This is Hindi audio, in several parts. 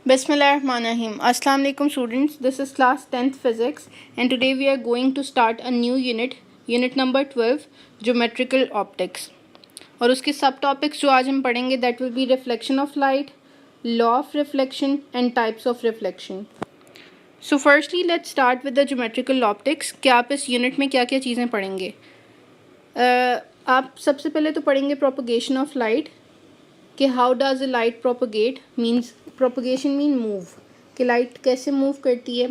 Bismillahirrahmanirrahim. Assalamu alaikum students. This is class 10th physics and today we are going to start a new unit number 12 geometrical optics. और उसके सब टॉपिक्स जो आज हम पढ़ेंगे that will be reflection of light, law of reflection and types of reflection. So firstly let's start with the geometrical optics कि आप इस यूनिट में क्या क्या चीज़ें पढ़ेंगे. आप सबसे पहले तो पढ़ेंगे propagation of light कि how does a light propagate means propagation mean move कि लाइट कैसे मूव करती है,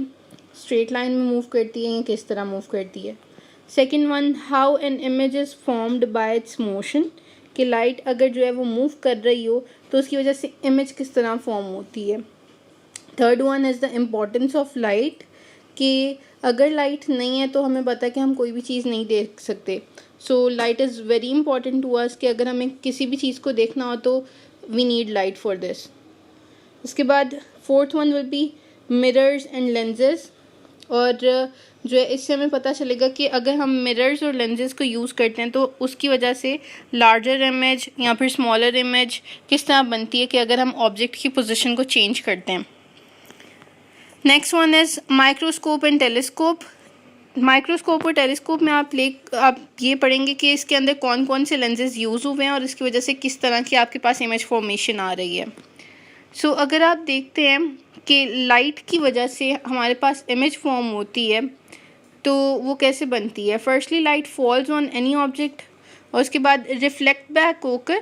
स्ट्रेट लाइन में मूव करती है या किस तरह मूव करती है. Second one, how an image is formed by it's motion कि लाइट अगर जो है वो मूव कर रही हो तो उसकी वजह से इमेज किस तरह फॉर्म होती है. Third one is the importance of light कि अगर लाइट नहीं है तो हमें पता है कि हम कोई भी चीज़ नहीं देख सकते. So light is very important to us कि अगर हमें किसी भी चीज़ को देखना हो तो we need light for this. इसके बाद fourth one will be mirrors and lenses और जो है इससे हमें पता चलेगा कि अगर हम मिरर्स और लेंसेज को यूज़ करते हैं तो उसकी वजह से लार्जर इमेज या फिर स्मॉलर इमेज किस तरह बनती है कि अगर हम ऑब्जेक्ट की पोजीशन को चेंज करते हैं. Next one is microscope and telescope. Microscope और टेलीस्कोप में आप ये पढ़ेंगे कि इसके अंदर कौन कौन से लेंसेज यूज़ हुए हैं और इसकी वजह से किस तरह की आपके पास इमेज फॉर्मेशन आ रही है. सो अगर आप देखते हैं कि लाइट की वजह से हमारे पास इमेज फॉर्म होती है तो वो कैसे बनती है. Firstly light falls on any object और उसके बाद रिफ्लेक्ट बैक होकर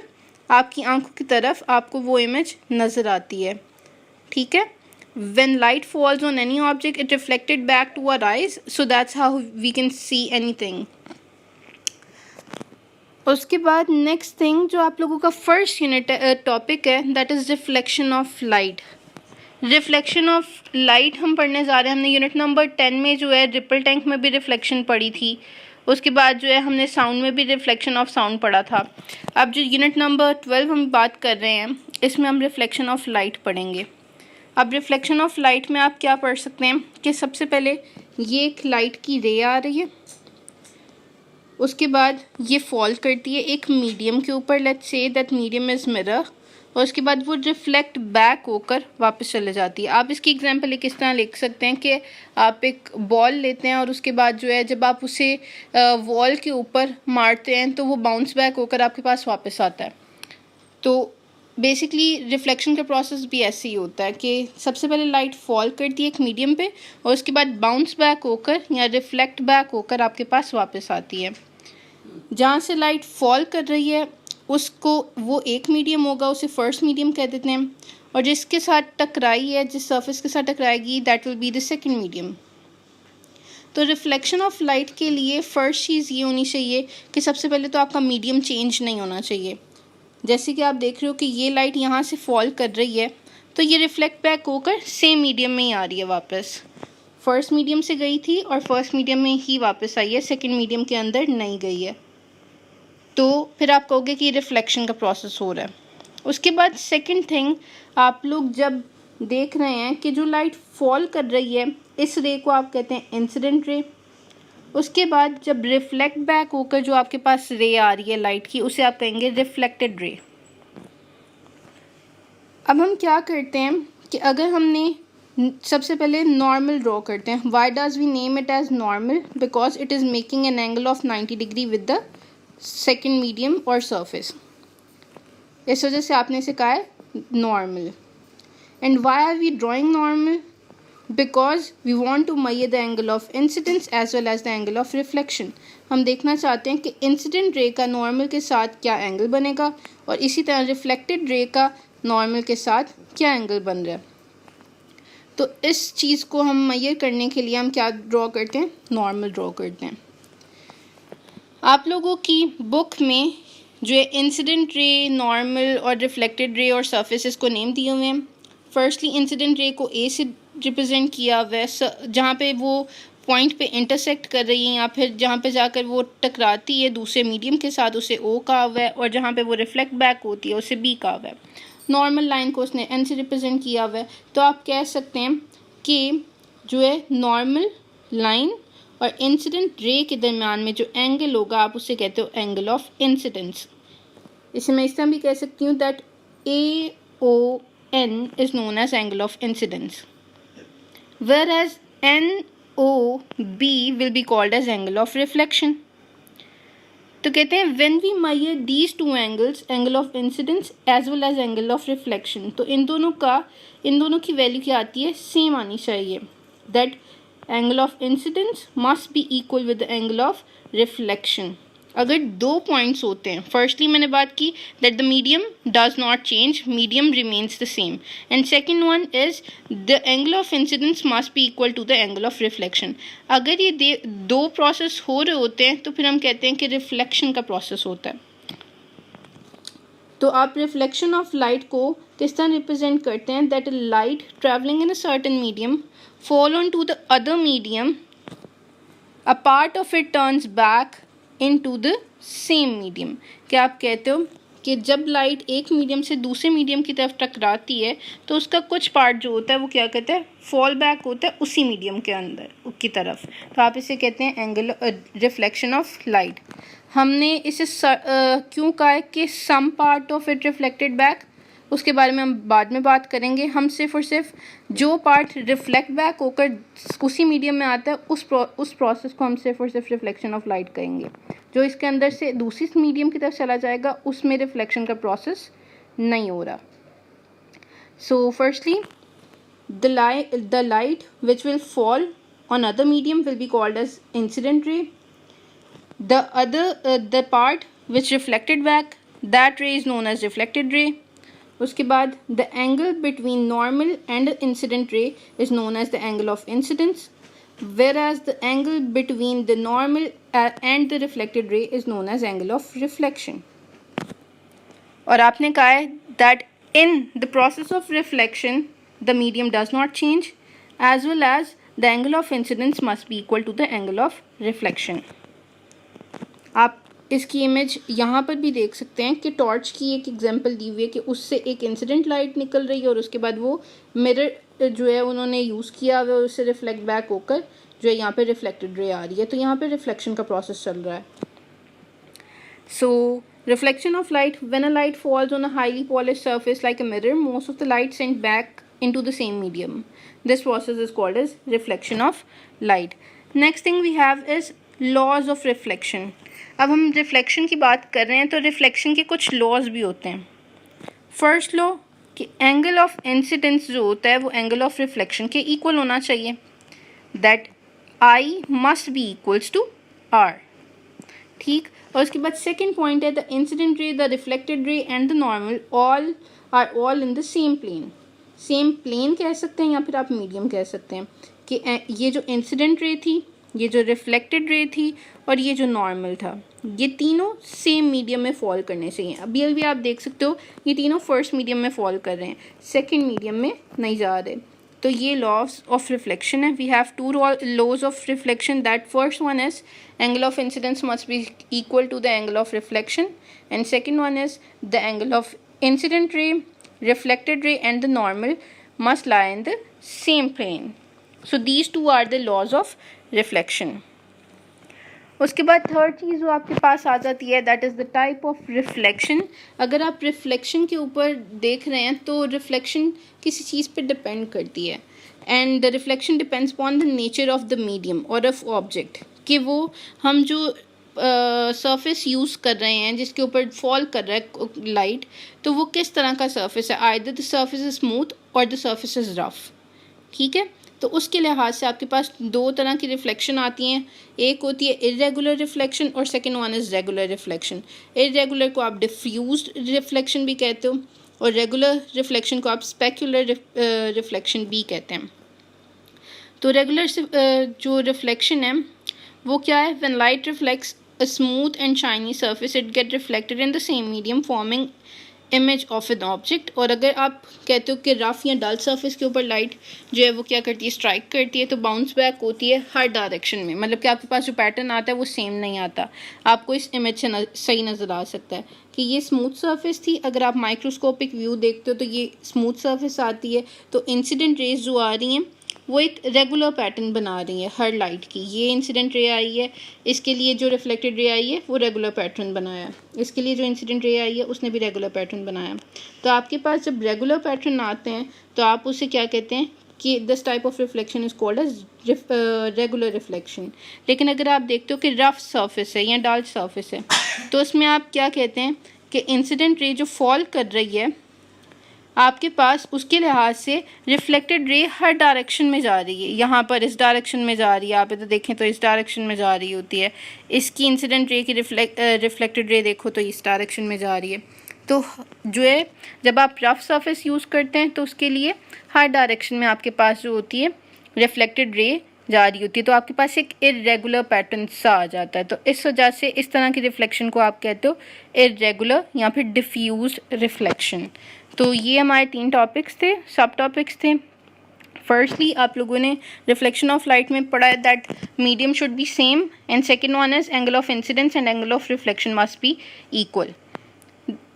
आपकी आंखों की तरफ आपको वो इमेज नज़र आती है. ठीक है. When light falls on any object it reflected back to our eyes so that's how we can see anything. उसके बाद नेक्स्ट थिंग जो आप लोगों का फर्स्ट यूनिट टॉपिक है that is reflection of light. Reflection of light हम पढ़ने जा रहे हैं. हमने यूनिट नंबर 10 में जो है रिपल टैंक में भी रिफ्लेक्शन पढ़ी थी. उसके बाद जो है हमने साउंड में भी रिफ्लेक्शन ऑफ साउंड पढ़ा था. अब जो यूनिट नंबर 12 हम बात कर रहे हैं इसमें हम रिफ्लेक्शन ऑफ लाइट पढ़ेंगे. अब रिफ्लेक्शन ऑफ लाइट में आप क्या पढ़ सकते हैं कि सबसे पहले ये एक लाइट की रे आ रही है, उसके बाद ये फॉल करती है एक मीडियम के ऊपर, let's say that medium is mirror, और उसके बाद वो रिफ्लेक्ट बैक होकर वापस चले जाती है. आप इसकी एग्जांपल किस तरह लिख सकते हैं कि आप एक बॉल लेते हैं और उसके बाद जो है जब आप उसे वॉल के ऊपर मारते हैं तो वो बाउंस बैक होकर आपके पास वापस आता है. तो बेसिकली रिफ्लेक्शन का प्रोसेस भी ऐसे ही होता है कि सबसे पहले लाइट फॉल करती है एक मीडियम पे और उसके बाद बाउंस बैक होकर या रिफ्लेक्ट बैक होकर आपके पास वापस आती है. जहाँ से लाइट फॉल कर रही है उसको वो एक मीडियम होगा, उसे फर्स्ट मीडियम कह देते हैं, और जिसके साथ टकराई है जिस सरफेस के साथ टकराएगी that will be the second medium. तो रिफ्लेक्शन ऑफ लाइट के लिए फ़र्स्ट चीज़ ये होनी चाहिए कि सबसे पहले तो आपका मीडियम चेंज नहीं होना चाहिए. जैसे कि आप देख रहे हो कि ये लाइट यहाँ से फॉल कर रही है तो ये रिफ्लेक्ट बैक होकर सेम मीडियम में ही आ रही है वापस. फर्स्ट मीडियम से गई थी और फर्स्ट मीडियम में ही वापस आई है, सेकंड मीडियम के अंदर नहीं गई है. तो फिर आप कहोगे कि रिफ्लेक्शन का प्रोसेस हो रहा है. उसके बाद सेकंड थिंग, आप लोग जब देख रहे हैं कि जो लाइट फॉल कर रही है इस रे को आप कहते हैं इंसिडेंट रे. उसके बाद जब रिफ्लेक्ट बैक होकर जो आपके पास रे आ रही है लाइट की उसे आप कहेंगे रिफ्लेक्टेड रे. अब हम क्या करते हैं कि अगर हमने सबसे पहले नॉर्मल ड्रॉ करते हैं. Why does we name it as normal? Because it is making an angle of 90 degree with the second medium और सरफेस. इस वजह से आपने इसे कहा है normal. And why are we drawing normal? Because we want to measure the angle of incidence as well as the angle of reflection. हम देखना चाहते हैं कि इंसिडेंट रे का नॉर्मल के साथ क्या एंगल बनेगा और इसी तरह रिफ्लेक्टेड रे का नॉर्मल के साथ क्या एंगल बन रहा है. तो इस चीज़ को हम मेजर करने के लिए हम क्या ड्रॉ करते हैं? नॉर्मल ड्रॉ करते हैं. आप लोगों की बुक में जो है इंसिडेंट रे, नॉर्मल और रिफ्लेक्टेड रे और सरफेसेस को नेम दिए हुए हैं. फर्स्टली इंसिडेंट रे को ए से रिप्रेजेंट किया हुआ है जहाँ पे वो पॉइंट पे इंटरसेक्ट कर रही है या फिर जहाँ पे जाकर वो टकराती है दूसरे मीडियम के साथ उसे ओ कहा हुआ है, और जहाँ पे वो रिफ्लेक्ट बैक होती है उसे बी कहा हुआ है. नॉर्मल लाइन को उसने एन से रिप्रेजेंट किया हुआ है. तो आप कह सकते हैं कि जो है नॉर्मल लाइन और इंसिडेंट रे के दरमियान में जो एंगल होगा आप उसे कहते हो एंगल ऑफ इंसिडेंस. इसे मैं इस तरह भी कह सकती हूँ that A O N is known as angle of incidence, whereas NOB will be called as angle of reflection. तो कहते हैं when we measure these two angles, angle of incidence as well as angle of reflection, तो इन दोनों की वैल्यू क्या आती है, सेम आनी चाहिए. That angle of incidence must be equal with the angle of reflection. अगर दो पॉइंट्स होते हैं, फर्स्टली मैंने बात की that the medium does not change, medium remains the same, and second one is the angle of incidence must be equal to the angle of reflection. अगर ये दो प्रोसेस हो रहे होते हैं तो फिर हम कहते हैं कि रिफ्लेक्शन का प्रोसेस होता है. तो आप रिफ्लेक्शन ऑफ लाइट को किस तरह रिप्रेजेंट करते हैं, that light travelling in a certain medium fall on to the other medium, a part of it turns back into the same medium. क्या आप कहते हो कि जब लाइट एक मीडियम से दूसरे मीडियम की तरफ टकराती है तो उसका कुछ पार्ट जो होता है वो क्या कहते हैं, फॉल बैक होता है उसी मीडियम के अंदर की तरफ. तो आप इसे कहते हैं एंगल रिफ्लेक्शन ऑफ लाइट. हमने इसे क्यों कहा है कि some part of it reflected back, उसके बारे में हम बाद में बात करेंगे. हम सिर्फ और सिर्फ जो पार्ट रिफ्लेक्ट बैक होकर उसी मीडियम में आता है उस प्रोसेस को हम सिर्फ और सिर्फ रिफ्लेक्शन ऑफ लाइट कहेंगे. जो इसके अंदर से दूसरी मीडियम की तरफ चला जाएगा उसमें रिफ्लेक्शन का प्रोसेस नहीं हो रहा. So firstly the light which will fall on other medium will be called as incident ray. the part which reflected back, that ray is known as reflected ray. उसके बाद the angle between normal and incident ray is known as the angle of incidence, whereas the angle between the normal and the reflected ray is known as angle of reflection. और आपने कहा है that in the process of reflection the medium does not change, as well as the angle of incidence must be equal to the angle of reflection. आप इसकी इमेज यहाँ पर भी देख सकते हैं कि टॉर्च की एक एग्जांपल दी हुई है कि उससे एक इंसिडेंट लाइट निकल रही है और उसके बाद वो मिरर जो है उन्होंने यूज़ किया हुआ है, उससे रिफ्लेक्ट बैक होकर जो है यहाँ पे रिफ्लेक्टेड रे आ रही है. तो यहाँ पे रिफ्लेक्शन का प्रोसेस चल रहा है. So reflection of light, when a light falls on a highly polished surface like a mirror, most of the light sent back into the same medium. This process is called as reflection of light. Next thing we have is laws of reflection. अब हम रिफ्लेक्शन की बात कर रहे हैं तो रिफ्लेक्शन के कुछ लॉज भी होते हैं. फर्स्ट लॉ कि एंगल ऑफ इंसिडेंस जो होता है वो एंगल ऑफ रिफ्लेक्शन के इक्वल होना चाहिए, that I must be equals to R. ठीक. और उसके बाद सेकेंड पॉइंट है the incident ray, the reflected ray and the normal all in the same plane. Same plane कह सकते हैं या फिर आप मीडियम कह सकते हैं कि ये जो इंसिडेंट रे थी, ये जो रिफ्लेक्टेड रे थी और ये जो नॉर्मल था, ये तीनों सेम मीडियम में फॉल करने चाहिए. अभी आप देख सकते हो ये तीनों फर्स्ट मीडियम में फॉल कर रहे हैं, सेकंड मीडियम में नहीं जा रहे. तो ये लॉज ऑफ रिफ्लेक्शन है. We have two laws of reflection. That first one is angle of incidence must be equal to the angle of reflection, and second one is the angle of incident ray, reflected ray and the normal must lie in the same plane. So these two are the laws of reflection. उसके बाद थर्ड चीज़ जो आपके पास आ जाती है that is the type of reflection. अगर आप रिफ्लेक्शन के ऊपर देख रहे हैं तो रिफ्लेक्शन किसी चीज़ पे डिपेंड करती है, and the reflection depends upon the nature of the medium और ऑफ ऑब्जेक्ट, कि वो हम जो सरफेस यूज़ कर रहे हैं जिसके ऊपर फॉल कर रहा है लाइट, तो वो किस तरह का सरफेस है. Either the surface is smooth और द सरफेस इज रफ. ठीक है. तो उसके लिहाज से आपके पास दो तरह की रिफ्लेक्शन आती हैं. एक होती है इरेगुलर रिफ्लेक्शन और second one is regular reflection. Irregular को आप डिफ्यूज्ड रिफ्लेक्शन भी कहते हो और रेगुलर रिफ्लेक्शन को आप स्पेक्युलर रिफ्लेक्शन भी कहते हैं. तो रेगुलर जो रिफ्लेक्शन है वो क्या है, when light reflects a smooth and shiny surface it get reflected in the same medium forming image of an object. और अगर आप कहते हो कि रफ या डल सरफेस के ऊपर लाइट जो है वो क्या करती है, स्ट्राइक करती है, तो बाउंस बैक होती है हर डायरेक्शन में. मतलब कि आपके पास जो पैटर्न आता है वो सेम नहीं आता. आपको इस इमेज से सही नज़र आ सकता है कि ये स्मूथ सरफेस थी. अगर आप माइक्रोस्कोपिक व्यू देखते हो तो ये स्मूथ सरफेस आती है, तो इंसिडेंट रेज जो आ रही हैं वो एक रेगुलर पैटर्न बना रही है हर लाइट की। ये इंसिडेंट रे आई है, इसके लिए जो रिफ्लेक्टेड रे आई है वो रेगुलर पैटर्न बनाया, इसके लिए जो इंसिडेंट रे आई है उसने भी रेगुलर पैटर्न बनाया। तो आपके पास जब रेगुलर पैटर्न आते हैं तो आप उसे क्या कहते हैं कि this type of reflection is called as regular reflection. लेकिन अगर आप देखते हो कि रफ सरफेस है या डार्क सरफेस है तो उसमें आप क्या कहते हैं कि इंसिडेंट रे जो फॉल कर रही है आपके पास, उसके लिहाज से रिफ्लेक्टेड रे हर डायरेक्शन में जा रही है। यहाँ पर इस डायरेक्शन में जा रही है, आप इधर देखें तो इस डायरेक्शन में जा रही होती है। इसकी इंसिडेंट रे की रिफ्लेक्टेड रे देखो तो इस डायरेक्शन में जा रही है। तो जो है जब आप रफ सरफेस यूज़ करते हैं तो उसके लिए हर डायरेक्शन में आपके पास जो होती है रिफ्लेक्टेड रे जा रही होती है, तो आपके पास एक इरेगुलर पैटर्न सा आ जाता है। तो इस वजह से इस तरह की रिफ्लेक्शन को आप कहते हो इरेगुलर या फिर डिफ्यूज रिफ्लेक्शन। तो ये हमारे 3 टॉपिक्स थे, सब टॉपिक्स थे। फर्स्टली आप लोगों ने रिफ्लेक्शन ऑफ लाइट में पढ़ा है that medium should be same, and second one is angle of incidence and angle of reflection must be equal.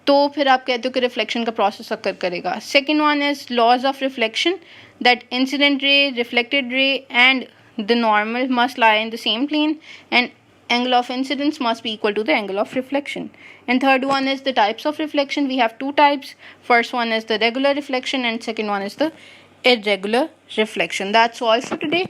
तो फिर आप कहते हो कि रिफ्लेक्शन का प्रोसेस अकर करेगा। Second one is laws of reflection that incident ray, reflected ray and the normal must lie in the same plane, and angle of incidence must be equal to the angle of reflection. And third one is the types of reflection. We have 2 types. First one is the regular reflection and second one is the irregular reflection. That's all for today.